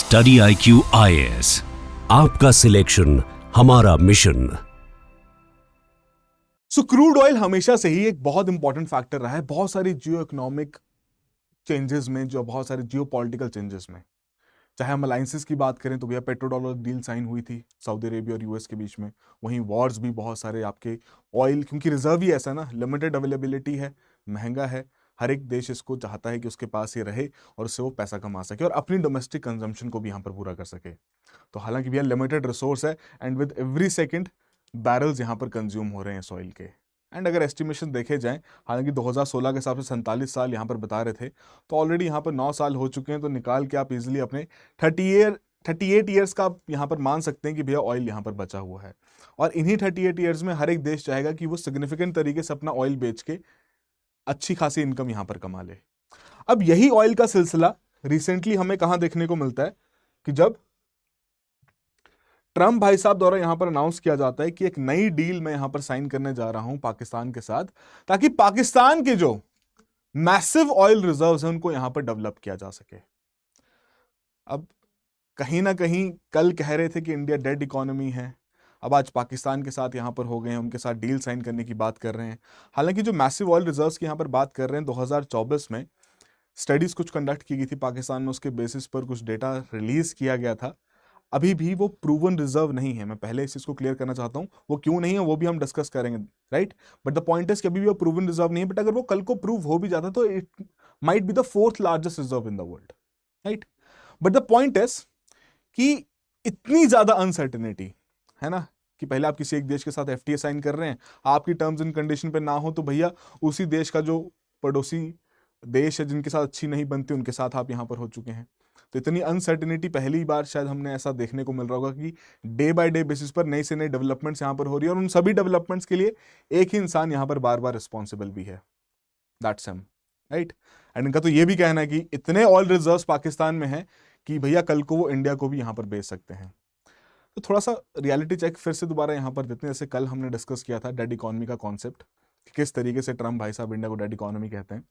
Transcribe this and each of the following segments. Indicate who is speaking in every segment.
Speaker 1: Study IQ IAS, आपका selection हमारा mission.
Speaker 2: Crude oil हमेशा से ही एक बहुत इंपॉर्टेंट फैक्टर रहा है बहुत सारी जियो इकोनॉमिक चेंजेस में, जो बहुत सारे जियो पॉलिटिकल चेंजेस में। चाहे हम अलायंसेस की बात करें तो भैया पेट्रो डॉलर डील साइन हुई थी सऊदी अरेबिया और यूएस के बीच में। वहीं वॉर्स भी बहुत सारे, आपके ऑयल क्योंकि रिजर्व ही ऐसा ना, लिमिटेड अवेलेबिलिटी है, महंगा है, हर एक देश इसको चाहता है कि उसके पास ये रहे और उससे वो पैसा कमा सके और अपनी डोमेस्टिक कंजम्पशन को भी यहाँ पर पूरा कर सके। तो हालांकि भैया लिमिटेड रिसोर्स है and with every second barrels यहाँ पर कंज्यूम हो रहे हैं ऑयल के। एंड अगर एस्टिमेशन देखे जाएं, हालांकि 2016 के हिसाब से 47 साल यहाँ पर बता रहे थे, तो ऑलरेडी यहाँ पर 9 साल हो चुके हैं। तो निकाल के आप इजीली अपने 38 ईयर्स का आप यहाँ पर मान सकते हैं कि भैया ऑयल यहाँ पर बचा हुआ है। और इन्हीं 38 ईयर्स में हर एक देश चाहेगा कि वो सिग्निफिकेंट तरीके से अपना ऑयल बेच के अच्छी खासी इनकम यहाँ पर कमा ले। अब यही ऑयल का सिलसिला रिसेंटली हमें कहाँ देखने को मिलता है कि जब ट्रम्प भाई साहब द्वारा यहां पर अनाउंस किया जाता है कि एक नई डील मैं यहां पर साइन करने जा रहा हूं पाकिस्तान के साथ, ताकि पाकिस्तान के जो मैसिव ऑयल रिजर्व्स हैं उनको यहां पर डेवलप किया जा सके। अब कहीं ना कहीं कल कह रहे थे कि इंडिया डेड इकोनॉमी है, अब आज पाकिस्तान के साथ यहां पर हो गए हैं, उनके साथ डील साइन करने की बात कर रहे हैं। हालांकि जो मैसिव ऑयल रिजर्व्स की यहां पर बात कर रहे हैं, 2024 में स्टडीज कुछ कंडक्ट की गई थी पाकिस्तान में, उसके बेसिस पर कुछ डेटा रिलीज किया गया था। अभी भी वो प्रूवन रिजर्व नहीं है, मैं पहले इस चीज को क्लियर करना चाहता हूं। वो क्यों नहीं है वो भी हम डिस्कस करेंगे, right. But the point is कि अभी भी वो प्रूवन रिजर्व नहीं है, बट अगर वो कल को प्रूव हो भी जाता तो it might be the 4th largest reserve in the world, right. But the point is कि इतनी ज्यादा अनसर्टेनिटी है ना, कि पहले आप किसी एक देश के साथ FTA साइन कर रहे हैं, आपकी टर्म्स एंड कंडीशन पे ना हो तो भैया उसी देश का जो पड़ोसी देश है जिनके साथ अच्छी नहीं बनती उनके साथ आप यहां पर हो चुके हैं। तो इतनी अनसर्टेनिटी पहली बार शायद हमने ऐसा देखने को मिल रहा होगा कि डे बाय डे बेसिस पर नई से नई डेवलपमेंट्स यहाँ पर हो रही है और उन सभी डेवलपमेंट्स के लिए एक ही इंसान यहाँ पर बार बार रिस्पॉन्सिबल भी है, दैट्स हिम, राइट। एंड इनका तो ये भी कहना है कि इतने ऑयल रिजर्व्स पाकिस्तान में है कि भैया कल को वो इंडिया को भी यहाँ पर बेच सकते हैं। तो थोड़ा सा रियलिटी चेक फिर से दोबारा यहाँ पर देते हैं। जैसे कल हमने डिस्कस किया था डेड इकोनॉमी का कॉन्सेप्ट, किस तरीके से ट्रम्प भाई साहब इंडिया को डेड इकोनॉमी कहते हैं।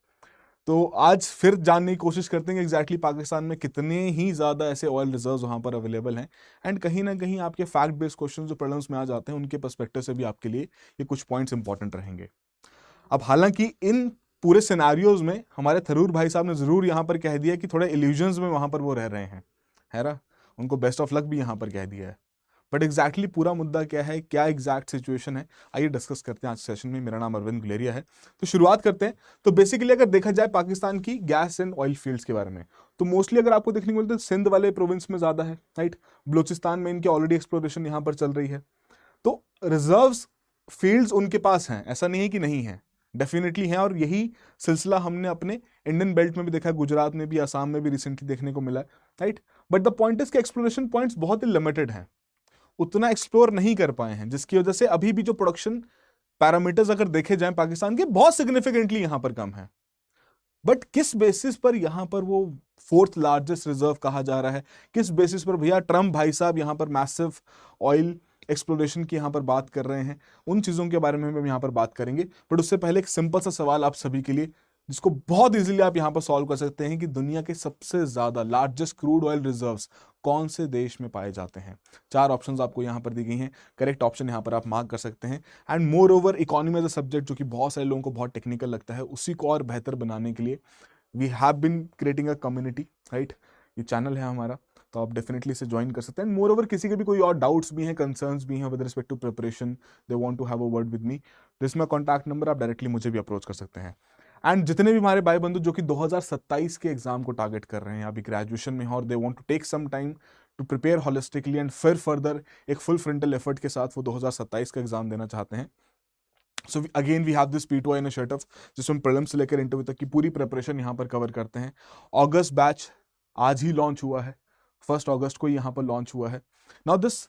Speaker 2: तो आज फिर जानने की कोशिश करते हैं कि एग्जैक्टली पाकिस्तान में कितने ही ज़्यादा ऐसे ऑयल रिजर्व्स वहाँ पर अवेलेबल हैं। एंड कहीं ना कहीं आपके फैक्ट बेस्ड क्वेश्चन जो प्रॉब्लम्स में आ जाते हैं उनके पर्सपेक्टिव से भी आपके लिए ये कुछ पॉइंट्स इंपॉर्टेंट रहेंगे। अब हालांकि इन पूरे सिनेरियोज में हमारे थरूर भाई साहब ने ज़रूर यहाँ पर कह दिया कि थोड़े इल्यूजन्स में वहाँ पर वो रह रहे हैं, है ना, उनको बेस्ट ऑफ लक भी यहाँ पर कह दिया है। बट एग्जैक्टली पूरा मुद्दा क्या है, क्या एग्जैक्ट सिचुएशन है, आइए डिस्कस करते हैं आज सेशन में। मेरा नाम अरविंद गुलेरिया है। तो शुरुआत करते हैं। तो बेसिकली अगर देखा जाए पाकिस्तान की गैस एंड ऑयल फील्ड्स के बारे में, तो मोस्टली अगर आपको देखने को मिलता है सिंध वाले प्रोविंस में ज़्यादा है, राइट। बलूचिस्तान में इनकी ऑलरेडी एक्सप्लोरेशन यहाँ पर चल रही है। तो रिजर्व्स फील्ड्स उनके पास हैं, ऐसा नहीं है कि नहीं है, डेफिनेटली है। और यही सिलसिला हमने अपने इंडियन बेल्ट में भी देखा है, गुजरात में भी, आसाम में भी रिसेंटली देखने को मिला है, right. But the point is कि एक्सप्लोरेशन पॉइंट्स बहुत ही लिमिटेड हैं, उतना एक्सप्लोर नहीं कर पाए हैं, जिसकी वजह से अभी भी जो प्रोडक्शन पैरामीटर्स अगर देखे जाएं पाकिस्तान के, बहुत सिग्निफिकेंटली यहां पर कम है। बट किस बेसिस पर यहां पर वो 4th लार्जेस्ट रिजर्व कहा जा रहा है, किस बेसिस पर भैया ट्रम्प भाई साहब यहां पर मैसिव ऑयल एक्सप्लोरेशन की यहां पर बात कर रहे हैं, उन चीजों के बारे में हम यहां पर बात करेंगे। बट उससे पहले एक सिंपल सा सवाल आप सभी के लिए, जिसको बहुत इजीली आप यहां पर सॉल्व कर सकते हैं, कि दुनिया के सबसे ज्यादा लार्जेस्ट क्रूड ऑयल रिजर्व्स कौन से देश में पाए जाते हैं। 4 ऑप्शंस आपको यहां पर दी गई हैं, करेक्ट ऑप्शन यहां पर आप मार्क कर सकते हैं। And moreover economy as a subject, जो कि बहुत सारे लोगों को बहुत टेक्निकल लगता है, उसी को और बेहतर बनाने के लिए we have been creating a community, right. ये चैनल है हमारा, तो आप डेफिनेटली इसे ज्वाइन कर सकते हैं। मोर ओवर किसी के भी कोई और डाउट्स भी हैं, कंसर्न्स भी हैं with respect to preparation, they want to have a word with me, this my contact number, आप डायरेक्टली मुझे भी अप्रोच कर सकते हैं। एंड जितने भी हमारे भाई बंधु जो कि 2027 के एग्जाम को टारगेट कर रहे हैं, अभी ग्रेजुएशन में हैं और they want to take some time to prepare holistically and फिर फर्दर एक फुल फ्रंटल एफर्ट के साथ वो 2027 का एग्जाम देना चाहते हैं, so again we have this P2I initiative, जिसमें प्रीलिम से लेकर इंटरव्यू तक की पूरी प्रिपरेशन यहाँ पर कवर करते हैं। अगस्त बैच आज ही लॉन्च हुआ है, 1 अगस्त को यहाँ पर लॉन्च हुआ है। Now this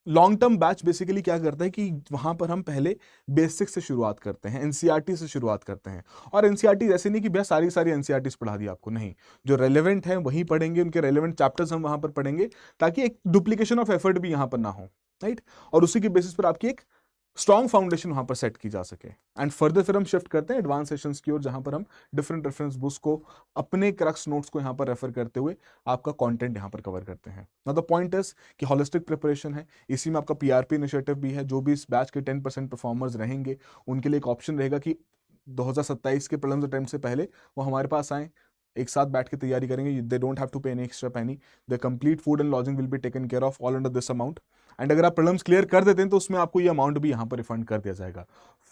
Speaker 2: long term batch basically क्या करता है कि वहां पर हम पहले बेसिक से शुरुआत करते हैं, एनसीईआरटी से शुरुआत करते हैं। और एनसीईआरटी ऐसे नहीं कि भैया सारी एनसीईआरटीज पढ़ा दी आपको, नहीं, जो रेलेवेंट है वही पढ़ेंगे, उनके रेलेवेंट चैप्टर्स हम वहां पर पढ़ेंगे, ताकि एक डुप्लीकेशन ऑफ एफर्ट भी यहां पर ना हो, राइट। और उसी के बेसिस पर आपकी एक स्ट्रॉन्ग फाउंडेशन वहां पर सेट की जा सके। एंड फर्दर फिर हम शिफ्ट करते हैं एडवांस सेशंस की ओर, जहां पर हम डिफरेंट रेफरेंस बुक्स को, अपने क्रक्स नोट्स को यहां पर रेफर करते हुए आपका कंटेंट यहां पर कवर करते हैं। नाउ द पॉइंट इज कि होलिस्टिक प्रिपरेशन है, इसी में आपका पीआरपी इनिशिएटिव भी है। जो भी इस बैच के 10% परफॉर्मर्स रहेंगे उनके लिए एक ऑप्शन रहेगा कि 2027 के प्रीलिम्स अटेम्प्ट से पहले वो हमारे पास आए, एक साथ बैठ के तैयारी करेंगे। दे डोंट हैव टू पे any extra Penney, the complete food and lodging will be taken care of all under this amount. And अगर आप प्रीलिम्स क्लियर कर देते हैं तो उसमें आपको ये अमाउंट भी यहाँ पर रिफंड कर दिया जाएगा।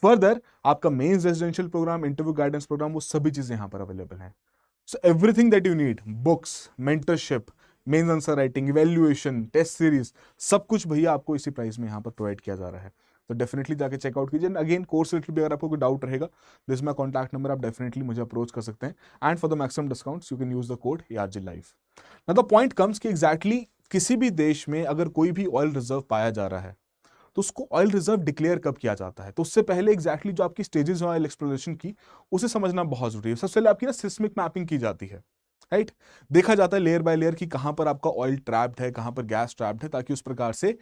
Speaker 2: फर्दर आपका mains residential programme, interview guidance programme, वो सभी चीजें यहाँ पर अवेलेबल हैं। So everything that you need, books, mentorship, mains answer writing, evaluation, test series, सब कुछ भैया आपको इसी प्राइस में यहाँ पर प्रोवाइड किया जा रहा है। तो डेफिनेटली जाके चेकआउट कीजिए। अगेन कोर्स रिलेटेड भी अगर आपको कोई डाउट रहेगा, दिस माय कॉन्टैक्ट नंबर, आप डेफिनेटली मुझे अप्रोच कर सकते हैं। And for the maximum discounts you can use the code Yaarji live. Now the point comes कि एग्जैक्टली किसी भी देश में अगर कोई भी ऑयल रिजर्व पाया जा रहा है तो उसको ऑयल रिजर्व डिक्लेयर कब किया जाता है, तो उससे पहले एग्जैक्टली जो आपकी स्टेजेस हैं ऑयल एक्सप्लोरेशन की, उसे समझना बहुत जरूरी है। सबसे पहले आपकी ना सिस्मिक मैपिंग की जाती है, राइट। देखा जाता है लेयर बाय लेयर कि कहां पर आपका ऑयल ट्रैप्ड है, कहां पर गैस ट्रैप्ड है, ताकि उस प्रकार से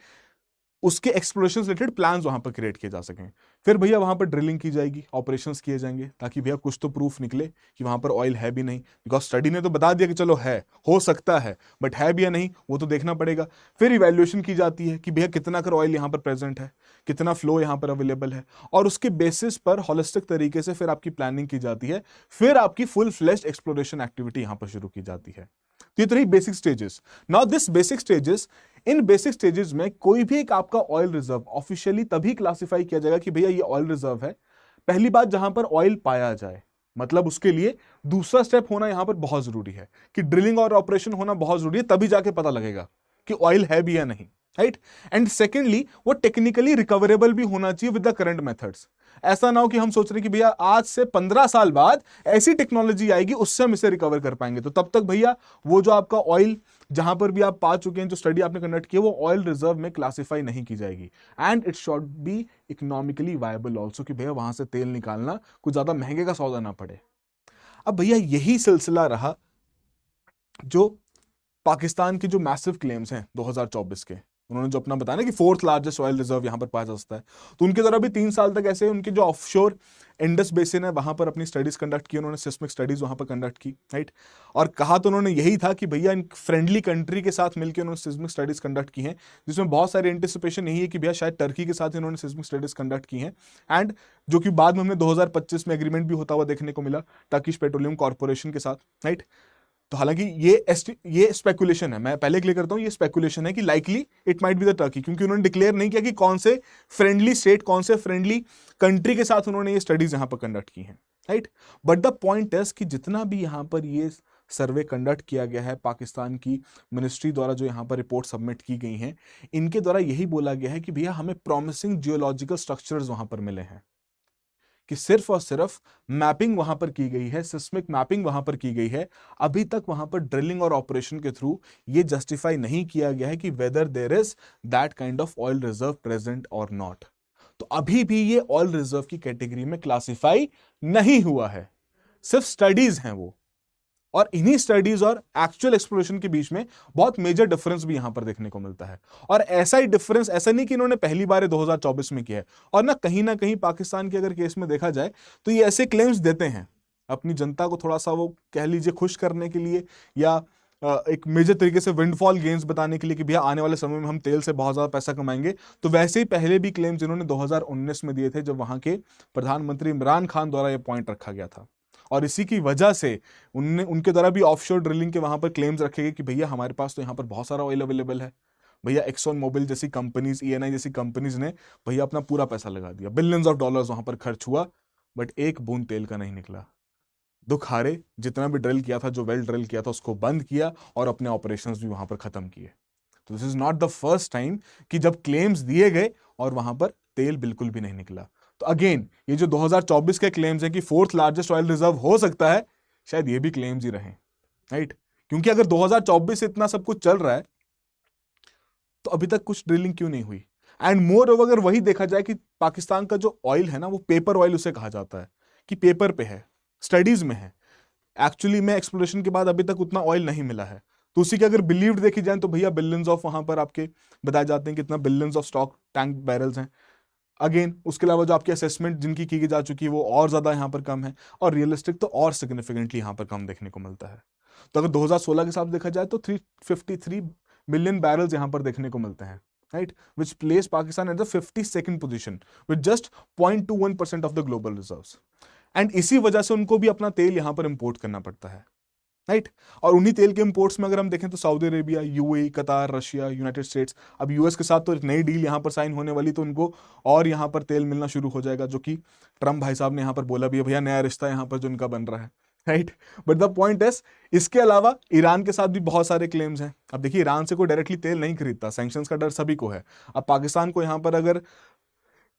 Speaker 2: उसके एक्सप्लोरेशन रिलेटेड प्लान्स वहां पर क्रिएट किए जा सकें। फिर भैया वहां पर ड्रिलिंग की जाएगी, ऑपरेशंस किए जाएंगे, ताकि भैया कुछ तो प्रूफ निकले कि वहां पर ऑयल है भी नहीं। बिकॉज स्टडी ने तो बता दिया कि चलो है, हो सकता है, बट है भी या नहीं वो तो देखना पड़ेगा। फिर इवैल्यूएशन की जाती है कि भैया कितना कर ऑयल यहाँ पर प्रेजेंट है, कितना फ्लो यहाँ पर अवेलेबल है, और उसके बेसिस पर होलिस्टिक तरीके से फिर आपकी प्लानिंग की जाती है। फिर आपकी फुल फ्लेश्ड एक्सप्लोरेशन एक्टिविटी यहाँ पर शुरू की जाती है। तो ये तो रही basic stages. Now this basic stages, in basic stages में कोई भी एक आपका ऑयल रिजर्व ऑफिशियली तभी क्लासिफाई किया जाएगा कि भैया ये ऑयल रिजर्व है, पहली बात जहां पर ऑयल पाया जाए। मतलब उसके लिए दूसरा स्टेप होना यहां पर बहुत जरूरी है कि ड्रिलिंग और ऑपरेशन होना बहुत जरूरी है, तभी जाके पता लगेगा कि ऑयल है भी या नहीं, राइट। एंड सेकेंडली वो टेक्निकली रिकवरेबल भी होना चाहिए विद द करंट मेथड्स। ऐसा ना हो कि हम सोच रहे कि भैया आज से 15 साल बाद ऐसी टेक्नोलॉजी आएगी उससे हम इसे रिकवर कर पाएंगे, तो तब तक भैया वो जो आपका ऑयल जहां पर भी आप पा चुके हैं, जो स्टडी आपने कंडक्ट की है, वो ऑयल रिजर्व में क्लासिफाई नहीं की जाएगी। And it should be economically viable also, कि भैया वहां से तेल निकालना कुछ ज्यादा महंगे का सौदा ना पड़े। अब भैया यही सिलसिला रहा जो पाकिस्तान के जो मैसिव क्लेम्स हैं 2024 के, उन्होंने जो अपना बताया ना कि 4th लार्जेस्ट ऑयल रिजर्व यहां पर पाया जा सकता है, तो उनके द्वारा भी 3 साल तक ऐसे उनके जो ऑफशोर इंडस बेसिन है वहां पर अपनी स्टडीज कंडक्ट की, उन्होंने सिस्मिक स्टडीज वहां पर कंडक्ट की, राइट। और कहा तो उन्होंने यही था कि भैया इन फ्रेंडली कंट्री के साथ मिलकर उन्होंने सिस्मिक स्टडीज कंडक्ट की हैं, जिसमें बहुत सारी एंटिसिपेशन यही है कि भैया शायद टर्की के साथ इन्होंने सिस्मिक स्टडीज कंडक्ट की हैं। एंड जो कि बाद में हमने 2025 में एग्रीमेंट भी होता हुआ देखने को मिला टर्किश पेट्रोलियम कॉर्पोरेशन के साथ, राइट। तो हालांकि ये स्पेकुलेशन है, मैं पहले क्लियर करता हूं, ये स्पेकुलेशन है कि likely it might be the Turkey, क्योंकि उन्होंने डिक्लेयर नहीं किया कि कौन से फ्रेंडली स्टेट, कौन से फ्रेंडली कंट्री के साथ उन्होंने ये स्टडीज यहां पर कंडक्ट की हैं, right. But the point is कि जितना भी यहां पर ये सर्वे कंडक्ट किया गया है, पाकिस्तान की मिनिस्ट्री द्वारा जो यहां पर रिपोर्ट सबमिट की गई हैं, इनके द्वारा यही बोला गया है कि भैया हमें प्रॉमिसिंग जियोलॉजिकल स्ट्रक्चर्स वहां पर मिले हैं, कि सिर्फ और सिर्फ मैपिंग वहां पर की गई है, सिस्मिक मैपिंग वहां पर की गई है। अभी तक वहां पर ड्रिलिंग और ऑपरेशन के थ्रू ये जस्टिफाई नहीं किया गया है कि whether there is that kind of oil reserve present और नॉट। तो अभी भी ये ऑयल रिजर्व की कैटेगरी में क्लासिफाई नहीं हुआ है, सिर्फ स्टडीज हैं वो। और इन्हीं स्टडीज और एक्चुअल एक्सप्लोरेशन के बीच में बहुत मेजर डिफरेंस भी यहां पर देखने को मिलता है। और ऐसा ही डिफरेंस, ऐसा नहीं कि इन्होंने पहली बार 2024 में किया है, और ना कहीं पाकिस्तान के अगर केस में देखा जाए तो ये ऐसे क्लेम्स देते हैं अपनी जनता को थोड़ा सा, वो कह लीजिए खुश करने के लिए, या एक मेजर तरीके से विंडफॉल गेन्स बताने के लिए कि भैया आने वाले समय में हम तेल से बहुत ज्यादा पैसा कमाएंगे। तो वैसे ही पहले भी क्लेम्स इन्होंने 2019 में दिए थे, जब वहां के प्रधानमंत्री इमरान खान द्वारा यह पॉइंट रखा गया था। और इसी की वजह से उनके द्वारा भी ऑफशोर ड्रिलिंग के वहां पर क्लेम्स रखे गए कि भैया हमारे पास तो यहाँ पर बहुत सारा ऑयल अवेलेबल है। भैया एक्सॉन मोबिल जैसी कंपनीज, ईएनआई जैसी कंपनीज ने भैया अपना पूरा पैसा लगा दिया, बिलियंस ऑफ डॉलर्स वहां पर खर्च हुआ, बट एक बूंद तेल का नहीं निकला। दुख हारे, जितना भी ड्रिल किया था, जो वेल ड्रिल किया था, उसको बंद किया और अपने ऑपरेशंस भी वहां पर खत्म किए। तो this is not the first time कि जब क्लेम्स दिए गए और वहां पर तेल बिल्कुल भी नहीं निकला। तो अगेन ये जो 2024 के क्लेम्स हैं कि 4th लार्जेस्ट ऑयल रिजर्व हो सकता है, शायद ये भी क्लेम्स ही रहे, राइट। क्योंकि अगर 2024 से इतना सब कुछ चल रहा है तो अभी तक कुछ ड्रिलिंग क्यों नहीं हुई। एंड मोर ओवर अगर वही देखा जाए कि पाकिस्तान का जो ऑयल है ना, वो पेपर ऑयल उसे कहा जाता है, कि पेपर पे है, स्टडीज में है, एक्चुअली में एक्सप्लोरेशन के बाद अभी तक उतना ऑयल नहीं मिला है। तो उसी के अगर बिलीव्ड देखी जाए तो भैया बिलियंस ऑफ वहां पर आपके बताए जाते हैं, कितना billions of stock tank barrels हैं। अगेन उसके अलावा जो आपकी असेसमेंट जिनकी की जा चुकी है वो और ज्यादा यहां पर कम है, और रियलिस्टिक तो और सिग्निफिकेंटली यहां पर कम देखने को मिलता है। तो अगर 2016 के हिसाब देखा जाए तो 353 मिलियन बैरल्स यहां पर देखने को मिलते हैं, right, which place Pakistan at the 52nd position with just 0.21% of the global reserves. And इसी वजह से उनको भी अपना तेल यहां पर इंपोर्ट करना पड़ता है, राइट। और उन्हीं तेल के इंपोर्ट्स में अगर हम देखें तो सऊदी अरेबिया, यूएई, कतार, रशिया, यूनाइटेड स्टेट्स, अब यूएस के साथ तो एक नई डील यहां पर साइन होने वाली, तो उनको और यहां पर तेल मिलना शुरू हो जाएगा, जो कि ट्रम्प भाई साहब ने यहां पर बोला भी है, भैया नया रिश्ता यहां पर जो इनका बन रहा है, right. But the point is, इसके अलावा ईरान के साथ भी बहुत सारे क्लेम्स हैं। अब देखिए, ईरान से कोई डायरेक्टली तेल नहीं खरीदता, सैंक्शंस का डर सभी को है। अब पाकिस्तान को यहां पर अगर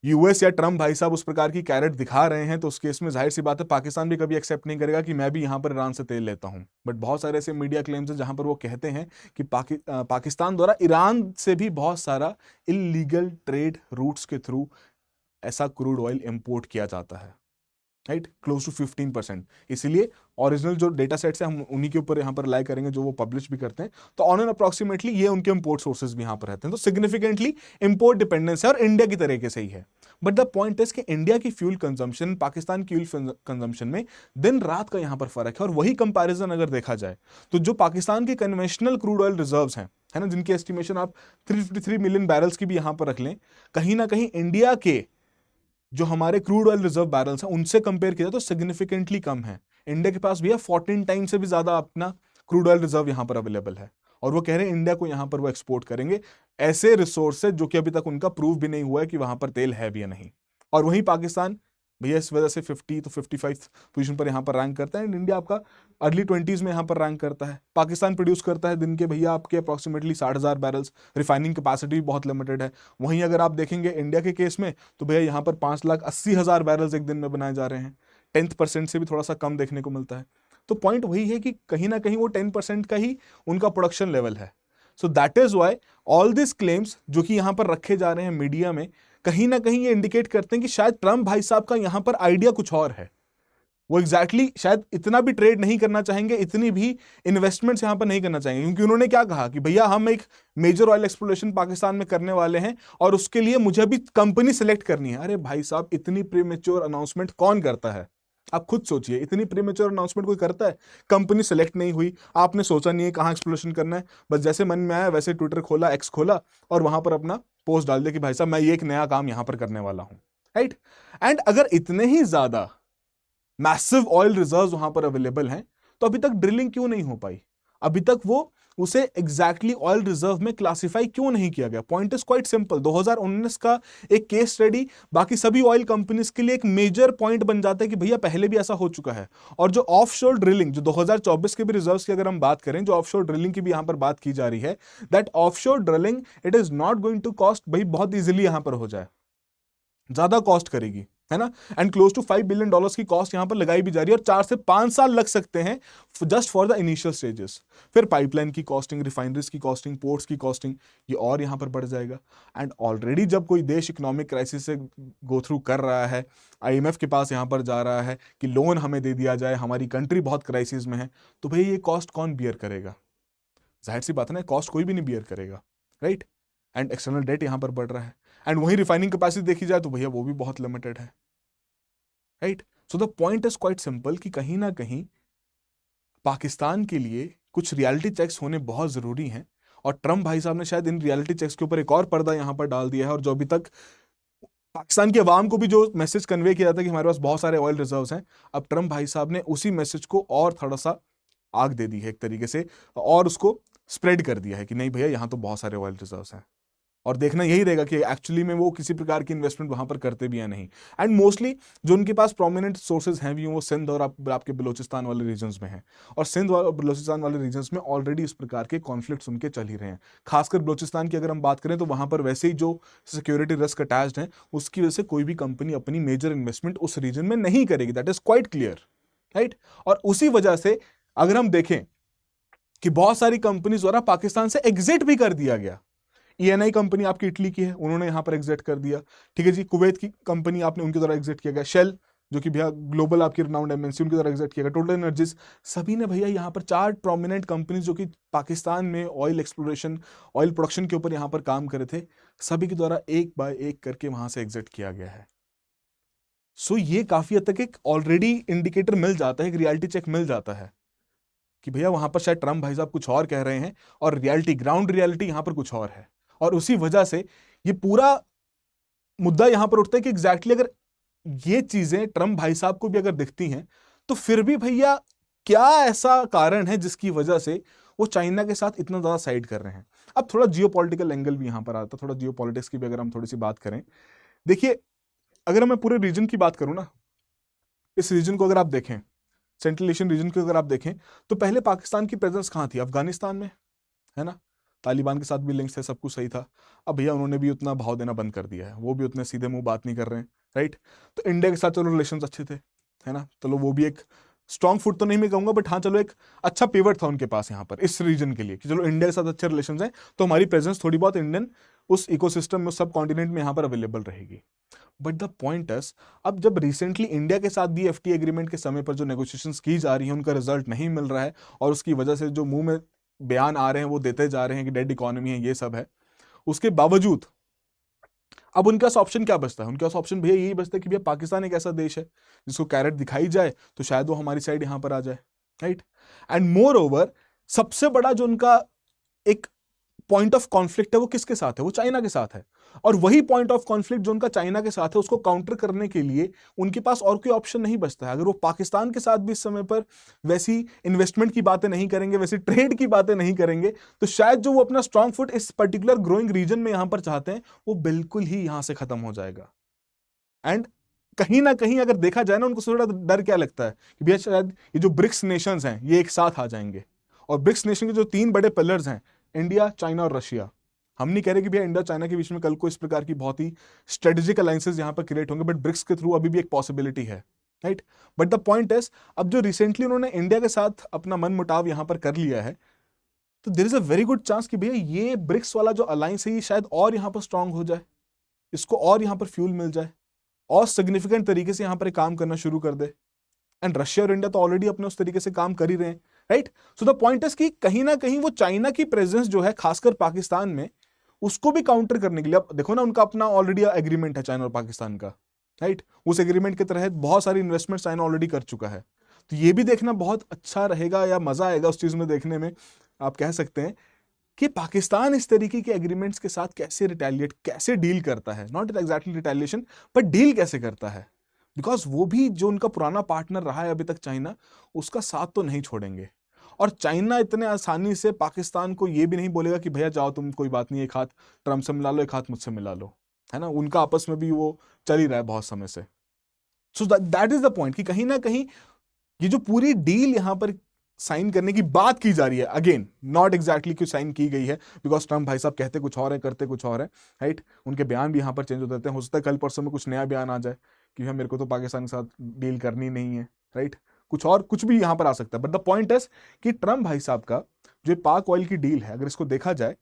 Speaker 2: यूएस या ट्रम्प भाई साहब उस प्रकार की कैरेट दिखा रहे हैं, तो उस केस में जाहिर सी बात है पाकिस्तान भी कभी एक्सेप्ट नहीं करेगा कि मैं भी यहां पर ईरान से तेल लेता हूं। बट बहुत सारे ऐसे मीडिया क्लेम्स हैं जहां पर वो कहते हैं कि पाकिस्तान द्वारा ईरान से भी बहुत सारा इलीगल ट्रेड रूट्स के थ्रू ऐसा क्रूड ऑयल इंपोर्ट किया जाता है, राइट, क्लोज टू 15%। इसीलिए ओरिजिनल जो डेटा सेट्स हैं हम उन्हीं के ऊपर यहाँ पर रिलाई करेंगे जो वो पब्लिश भी करते हैं। तो ऑन एंड अप्रॉक्सीमेटली ये उनके इंपोर्ट सोर्सेज भी यहाँ पर रहते हैं। तो सिग्निफिकेंटली इंपोर्ट डिपेंडेंस है और इंडिया की तरीके से ही है। बट द पॉइंट इज कि इंडिया की फ्यूल कंजम्पशन, पाकिस्तान की फ्यूल कंजम्पशन में दिन रात का यहाँ पर फर्क है। और वही कंपैरिजन अगर देखा जाए तो जो पाकिस्तान के कन्वेंशनल क्रूड ऑयल रिजर्व्स हैं, है ना, जिनकी एस्टिमेशन आप 353 मिलियन बैरल्स की भी यहाँ पर रख लें, कहीं ना कहीं इंडिया के जो हमारे क्रूड ऑयल रिजर्व बैरल्स हैं उनसे कंपेयर किया तो सिग्निफिकेंटली कम है। इंडिया के पास भी है 14 टाइम से भी ज्यादा अपना क्रूड ऑयल रिजर्व यहां पर अवेलेबल है, और वो कह रहे हैं इंडिया को यहां पर वो एक्सपोर्ट करेंगे ऐसे रिसोर्सेज जो कि अभी तक उनका प्रूव भी नहीं हुआ है कि वहां पर तेल है भी या नहीं। और वहीं पाकिस्तान भैया इस वजह से 50 तो 55 पोजीशन पर यहां पर रैंक करता है, एंड इंडिया आपका अर्ली 20s में यहां पर रैंक करता है। पाकिस्तान प्रोड्यूस करता है दिन के भैया आपके अप्रॉक्सीमेटली 60,000 बैरल्स, रिफाइनिंग कैपेसिटी भी बहुत लिमिटेड है। वहीं अगर आप देखेंगे इंडिया के केस में तो भैया यहां पर 5,80,000 बैरल्स एक दिन में बनाए जा रहे हैं, 10% से भी थोड़ा सा कम देखने को मिलता है। तो पॉइंट वही है कि कहीं ना कहीं वो 10% का ही उनका प्रोडक्शन लेवल है। So that is why all this claims जो कि यहां पर रखे जा रहे हैं मीडिया में, कहीं ना कहीं ये इंडिकेट करते हैं कि शायद ट्रम्प भाई साहब का यहां पर आइडिया कुछ और है। वो एग्जैक्टली शायद इतना भी ट्रेड नहीं करना चाहेंगे, इतनी भी इन्वेस्टमेंट्स यहां पर नहीं करना चाहेंगे, क्योंकि उन्होंने क्या कहा कि भैया हम एक मेजर ऑयल एक्सप्लोरेशन पाकिस्तान में करने वाले हैं और उसके लिए मुझे अभी कंपनी सेलेक्ट करनी है। अरे भाई साहब, इतनी प्रीमेच्योर अनाउंसमेंट कौन करता है? आप खुद सोचिए, इतनी प्रीमेच्योर अनाउंसमेंट कोई करता है? कंपनी सेलेक्ट नहीं हुई, आपने सोचा नहीं है कहां एक्सप्लोरेशन करना है, बस जैसे मन में आया वैसे ट्विटर खोला, एक्स खोला और वहां पर अपना पोस्ट डाल दिया कि भाई साहब मैं ये एक नया काम यहां पर करने वाला हूं, राइट। एंड अगर इतने ही ज्यादा मैसिव ऑयल रिजर्व्स वहां पर अवेलेबल हैं तो अभी तक ड्रिलिंग क्यों नहीं हो पाई? अभी तक वो उसे एग्जैक्टली ऑयल रिजर्व में क्लासिफाई क्यों नहीं किया गया? Point is quite simple. 2019 का एक केस स्टडी बाकी सभी ऑयल कंपनीज के लिए एक मेजर पॉइंट बन जाता है कि भैया पहले भी ऐसा हो चुका है। और जो ऑफशोर ड्रिलिंग, जो 2024 के भी रिजर्व्स की अगर हम बात करें, जो ऑफशोर ड्रिलिंग की भी यहां पर बात की जा रही है, that offshore drilling it is not going to cost, भाई बहुत इजीली यहां पर हो जाए, ज्यादा कॉस्ट करेगी, है ना। एंड क्लोज टू $5 बिलियन की कॉस्ट यहां पर लगाई भी जा रही है और 4 से 5 साल लग सकते हैं just for the initial stages. फिर पाइपलाइन की कॉस्टिंग, रिफाइनरीज की कॉस्टिंग, पोर्ट्स की कॉस्टिंग, ये और यहां पर बढ़ जाएगा। एंड ऑलरेडी जब कोई देश इकोनॉमिक क्राइसिस से गो थ्रू कर रहा है, IMF के पास यहां पर जा रहा है कि लोन हमें दे दिया जाए, हमारी कंट्री बहुत क्राइसिस में है, तो भाई ये कॉस्ट कौन बियर करेगा? जाहिर सी बात है ना, कॉस्ट कोई भी नहीं बियर करेगा, राइट। एंड एक्सटर्नल डेट यहां पर बढ़ रहा है, एंड वही रिफाइनिंग कैपेसिटी देखी जाए तो भैया वो भी बहुत लिमिटेड है, right. So the point is quite simple कि कहीं ना कहीं पाकिस्तान के लिए कुछ रियलिटी चेक्स होने बहुत जरूरी हैं, और ट्रम्प भाई साहब ने शायद इन रियलिटी चेक्स के ऊपर एक और पर्दा यहां पर डाल दिया है। और जो अभी तक पाकिस्तान की आवाम को भी जो मैसेज कन्वे किया था कि हमारे पास बहुत सारे ऑयल रिजर्व्स हैं, अब ट्रम्प भाई साहब ने उसी मैसेज को और थोड़ा सा आग दे दी है एक तरीके से, और उसको स्प्रेड कर दिया है कि नहीं भैया यहां तो बहुत सारे ऑयल रिजर्व्स हैं। और देखना यही रहेगा कि एक्चुअली में वो किसी प्रकार की इन्वेस्टमेंट वहां पर करते भी या नहीं। एंड मोस्टली जो उनके पास प्रोमिनेंट सोर्सेज हैं भी वो सिंध और आपके बलोचिस्तान वाले रीजन्स में हैं, और सिंध और बलोचिस्तान वाले रीजन्स में ऑलरेडी इस प्रकार के कॉन्फ्लिक्ट्स उनके चल ही रहे हैं। खासकर बलोचिस्तान की अगर हम बात करें तो वहां पर वैसे ही जो सिक्योरिटी रिस्क अटैच्ड है, उसकी वजह से कोई भी कंपनी अपनी मेजर इन्वेस्टमेंट उस रीजन में नहीं करेगी, that is quite clear, right. और उसी वजह से अगर हम देखें कि बहुत सारी कंपनीज द्वारा पाकिस्तान से एग्जिट भी कर दिया गया। ENI कंपनी आपकी इटली की है, उन्होंने यहां पर एग्जिट कर दिया, ठीक है जी। कुवैत की कंपनी आपने उनके द्वारा एग्जिट किया गया, शेल जो कि भैया ग्लोबल आपकी रिनाउंड एमएनसी, उनकी तरह एग्जिट किया गया। टोटल एनर्जीज, सभी ने भैया यहाँ पर 4 प्रोमिनेंट कंपनीज जो कि पाकिस्तान में ऑयल एक्सप्लोरेशन, ऑयल प्रोडक्शन के ऊपर यहाँ पर काम करे थे, सभी के द्वारा एक बाय एक करके वहां से एग्जिट किया गया है। सो ये काफी हद तक एक ऑलरेडी इंडिकेटर मिल जाता है, एक रियलिटी चेक मिल जाता है कि भैया वहां पर शायद ट्रम्प भाई साहब कुछ और कह रहे हैं और रियलिटी, ग्राउंड रियलिटी यहां पर कुछ और है। और उसी वजह से ये पूरा मुद्दा यहां पर उठता है कि एग्जैक्टली अगर ये चीजें ट्रम्प भाई साहब को भी अगर दिखती हैं, तो फिर भी भैया क्या ऐसा कारण है जिसकी वजह से वो चाइना के साथ इतना ज्यादा साइड कर रहे हैं। अब थोड़ा जियोपॉलिटिकल एंगल भी यहां पर आता है, थोड़ा जियोपॉलिटिक्स की भी अगर हम थोड़ी सी बात करें, देखिए अगर मैं पूरे रीजन की बात करूं ना, इस रीजन को अगर आप देखें, सेंट्रल एशियन रीजन को अगर आप देखें, तो पहले पाकिस्तान की प्रेजेंस कहां थी? अफगानिस्तान में, है ना। तालिबान के साथ भी लिंक्स थे, सब कुछ सही था। अब भैया उन्होंने भी उतना भाव देना बंद कर दिया है, वो भी उतने सीधे मुंह बात नहीं कर रहे हैं, राइट। तो इंडिया के साथ चलो रिलेशंस अच्छे थे, है ना, चलो वो भी एक स्ट्रॉन्ग फुट तो नहीं मैं कहूंगा, बट हाँ चलो एक अच्छा पिवट था उनके पास यहाँ पर इस रीजन के लिए कि चलो इंडिया के साथ अच्छे रिलेशंस हैं, तो हमारी प्रेजेंस थोड़ी बहुत इंडियन उस इकोसिस्टम में, उस सब कॉन्टिनेंट में यहाँ पर अवेलेबल रहेगी। बट द पॉइंट इज, अब जब रिसेंटली इंडिया के साथ भी एफटीए एग्रीमेंट के समय पर जो नेगोशिएशंस की जा रही है उनका रिजल्ट नहीं मिल रहा है, और उसकी वजह से जो मुंह में बयान आ रहे हैं वो देते जा रहे हैं कि डेड इकोनॉमी है, ये सब है, उसके बावजूद अब उनके पास ऑप्शन क्या बचता है? उनके पास ऑप्शन भैया यही बचता है कि भैया पाकिस्तान एक ऐसा देश है जिसको कैरेट दिखाई जाए तो शायद वो हमारी साइड यहां पर आ जाए, राइट। एंड मोर ओवर, सबसे बड़ा जो उनका एक पॉइंट ऑफ कॉन्फ्लिक्ट है वो किसके साथ है? वो चाइना के साथ है। और वही पॉइंट ऑफ कॉन्फ्लिक्ट जो उनका चाइना के साथ है, उसको काउंटर करने के लिए उनके पास और कोई ऑप्शन नहीं बचता है। अगर वो पाकिस्तान के साथ भी इस समय पर वैसी इन्वेस्टमेंट की बातें नहीं करेंगे, वैसी ट्रेड की बातें नहीं करेंगे, तो शायद जो वो अपना स्ट्रॉन्ग फुट इस पर्टिकुलर ग्रोइंग रीजन में यहां पर चाहते हैं, वो बिल्कुल ही यहां से खत्म हो जाएगा। एंड कहीं ना कहीं अगर देखा जाए ना, उनको थोड़ा डर क्या लगता है कि भैया शायद ये जो ब्रिक्स नेशंस हैं ये एक साथ आ जाएंगे। और ब्रिक्स नेशन के जो 3 बड़े पिलर्स हैं, इंडिया, चाइना और रशिया, हम नहीं कह रहे कि भैया इंडिया चाइना के बीच में कल को इस प्रकार की बहुत ही स्ट्रेटेजिक अलायंसेस यहां पर क्रिएट होंगे, बट ब्रिक्स के थ्रू अभी भी एक पॉसिबिलिटी है, right. But the point is, अब जो रिसेंटली उन्होंने इंडिया के साथ अपना मन मुटाव यहां पर कर लिया है, तो there is a very good chance कि भैया ये ब्रिक्स वाला जो अलायंस है ये शायद और यहां पर स्ट्रांग हो जाए, इसको और यहां पर फ्यूल मिल जाए, और सिग्निफिकेंट तरीके से यहां पर काम करना शुरू कर दे। एंड रशिया और इंडिया तो ऑलरेडी अपने उस तरीके से काम कर ही रहे हैं, right. So the point is कि कहीं ना कहीं वो चाइना की प्रेजेंस जो है खासकर पाकिस्तान में, उसको भी काउंटर करने के लिए, अब देखो ना उनका अपना ऑलरेडी एग्रीमेंट है चाइना और पाकिस्तान का, राइट। उस एग्रीमेंट के तहत बहुत सारी इन्वेस्टमेंट चाइना ऑलरेडी कर चुका है। तो ये भी देखना बहुत अच्छा रहेगा, या मजा आएगा उस चीज में देखने में, आप कह सकते हैं कि पाकिस्तान इस तरीके के एग्रीमेंट्स के साथ कैसे रिटेलिएट, कैसे डील करता है, नॉट एग्जैक्टली रिटेलिएशन, पर डील कैसे करता है। बिकॉज वो भी जो उनका पुराना पार्टनर रहा है अभी तक चाइना, उसका साथ तो नहीं छोड़ेंगे। और चाइना इतने आसानी से पाकिस्तान को ये भी नहीं बोलेगा कि भैया जाओ तुम, कोई बात नहीं, एक हाथ ट्रम्प से मिला लो, एक हाथ मुझसे मिला लो, है ना। उनका आपस में भी वो चल ही रहा है बहुत समय से। So that is the point कि कहीं ना कहीं ये जो पूरी डील यहां पर साइन करने की बात की जा रही है, अगेन नॉट एग्जैक्टली क्यों साइन की गई है, बिकॉज ट्रम्प भाई साहब कहते कुछ और है, करते कुछ और है, राइट। उनके बयान भी यहां पर चेंज हो जाते हैं, हो सकता है कल परसों में कुछ नया बयान आ जाए कि भैया मेरे को तो पाकिस्तान के साथ डील करनी नहीं है, राइट। कुछ और कुछ भी यहां पर आ सकता है। बट द पॉइंट इज कि ट्रम्प भाई साहब का जो पाक ऑयल की डील है, अगर इसको देखा जाए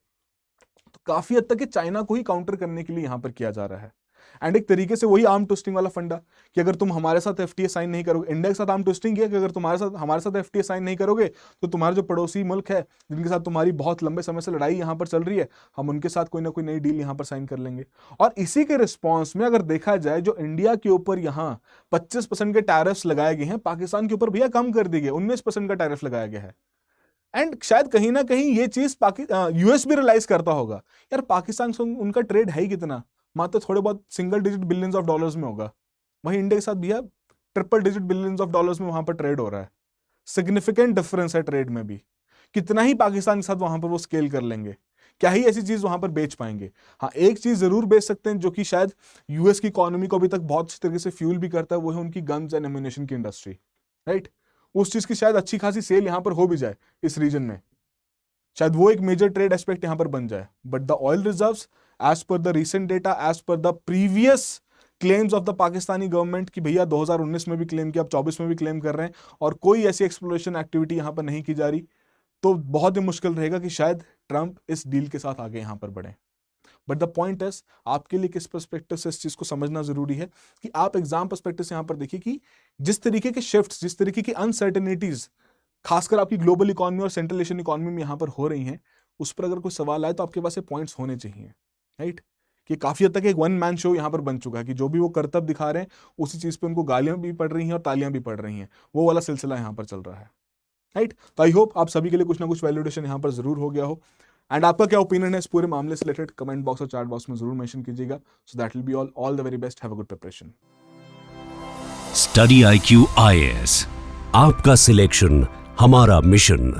Speaker 2: तो काफी हद तक चाइना को ही काउंटर करने के लिए यहां पर किया जा रहा है। एंड एक तरीके से वही आर्म ट्विस्टिंग वाला फंडा कि अगर तुम हमारे साथ एफटीए साइन नहीं करोगे, इंडिया के साथ आर्म ट्विस्टिंग किया कि अगर हमारे साथ एफटीए साइन नहीं करोगे तो तुम्हारे जो पड़ोसी मुल्क है जिनके साथ तुम्हारी बहुत लंबे समय से लड़ाई यहां पर चल रही है, हम उनके साथ कोई ना कोई नई डील यहां पर साइन कर लेंगे। और इसी के रिस्पॉन्स में अगर देखा जाए, जो इंडिया के ऊपर यहाँ 25% के टैरिफ्स लगाए गए हैं, पाकिस्तान के ऊपर भैया कम कर दिए गए, 19% का टैरिफ लगाया गया है। एंड शायद कहीं ना कहीं ये चीज यूएस भी रियलाइज करता होगा, यार पाकिस्तान से उनका ट्रेड है ही कितना, मात्र थोड़े बहुत single digit billions of dollars में होगा, वहीं इंडिया के साथ भैया triple digit billions of dollars में वहां पर ट्रेड हो रहा है। सिग्निफिकेंट डिफरेंस है ट्रेड में भी। कितना ही पाकिस्तान के साथ वहां पर वो स्केल कर लेंगे, क्या ही ऐसी चीज वहां पर बेच पाएंगे। हाँ, एक चीज जरूर बेच सकते हैं जो कि शायद यूएस की इकोनॉमी को अभी तक बहुत अच्छी तरीके से फ्यूल भी करता है, वो है उनकी गन्स एंड एम्यूनेशन की इंडस्ट्री, राइट। उस चीज की शायद अच्छी खासी सेल यहां पर हो भी जाए इस रीजन में, शायद वो एक मेजर ट्रेड एस्पेक्ट यहां पर बन जाए। But the oil reserves, as per the recent data, as per the previous claims of the Pakistani government की भैया 2019 में भी क्लेम किया, अब 24 में भी क्लेम कर रहे हैं, और कोई ऐसी एक्सप्लोरेशन एक्टिविटी यहां पर नहीं की जा रही, तो बहुत ही मुश्किल रहेगा कि शायद ट्रंप इस डील के साथ आगे यहां पर बढ़े। बट द पॉइंट इज आपके लिए किस पर्सपेक्टिव से इस चीज को समझना जरूरी है कि आप एग्जाम पर्सपेक्टिव से यहां पर देखिए कि जिस तरीके के शिफ्ट्स, जिस तरीके की अनसर्टेनिटीज खासकर आपकी ग्लोबल इकोनॉमी और सेंट्रल एशियन इकोनॉमी में यहां पर हो रही हैं, उस पर अगर कोई सवाल आए तो आपके पास ये पॉइंट्स होने चाहिए, राइट? कि काफी हद तक एक वन मैन शो यहां पर बन चुका है कि जो भी वो करतब दिखा रहे हैं उसी चीज पे उनको गालियां भी पड़ रही हैं और तालियां भी पड़ रही हैं, वो वाला सिलसिला यहां पर चल रहा है, राइट? तो आई होप आप सभी के लिए कुछ ना कुछ वैलिडेशन यहां पर जरूर हो गया हो। एंड आपका क्या ओपिनियन है इस पूरे मामले से रिलेटेड कमेंट बॉक्स और चैट बॉक्स में जरूर मेंशन कीजिएगा। So that will be all the very best, have a good preparation.
Speaker 1: Study IQ IAS, आपका सिलेक्शन हमारा मिशन।